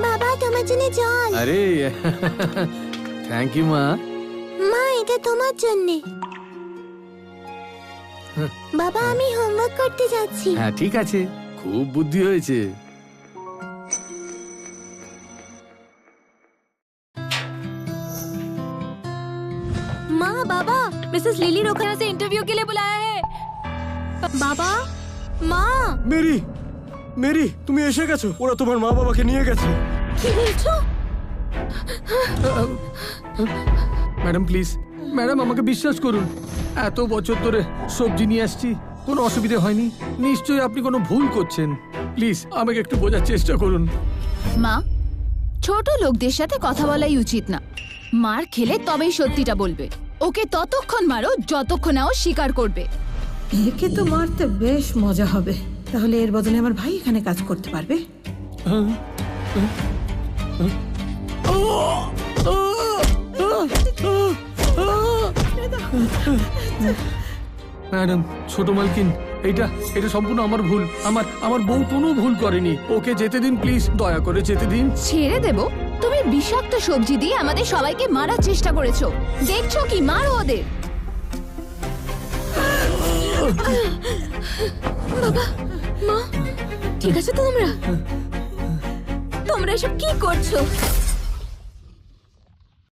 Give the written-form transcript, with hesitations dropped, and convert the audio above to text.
বাবা তোমার জন্য জল। আরে থ্যাংক ইউ মা। মা এটা তোমার জন্য। বাবা আমি হোমওয়ার্ক করতে যাচ্ছি। হ্যাঁ ঠিক আছে, খুব বুদ্ধি হয়েছে। माँ बाबा मिसेस लिली रोखना से इंटरव्यू के लिए बुलाया है। बाबा माँ মেরি, মেরি তুমি এসে গেছো। ওরা তোমার মা বাবাকে নিয়ে গেছে। কি বলছো? ম্যাডাম প্লিজ, ম্যাডাম আমাকে বিশ্বাস করুন, এত বছর ধরে সবজি নিয়ে আসছি, কোনো অসুবিধা হয়নি। নিশ্চয়ই আপনি কোনো ভুল করছেন। প্লিজ আমাকে একটু বোঝার চেষ্টা করুন। মা, ছোট লোকদের সাথে কথা বলাই উচিত না। মার খেলে তবেই সত্যিটা বলবে। ওকে ততক্ষণ মারো যতক্ষণ না ও স্বীকার করবে। একে তো মারতে বেশ মজা হবে। তাহলে এর বদলে আমার ভাই এখানে কাজ করতে পারবে। ম্যাডাম, ছোট মালকিন, এটা সম্পূর্ণ আমার ভুল। আমার বউ কোনো ভুল করেনি। ওকে যেতে দিন প্লিজ, দয়া করে যেতে দিন। ছেড়ে দেব? তুমি বিষাক্ত সবজি দিয়ে আমাদের সবাইকে মারার চেষ্টা করেছো। দেখছো কি? মারো ওদের। বাবা মা ঠিক আছে তো? তোমরা এসব কি করছো?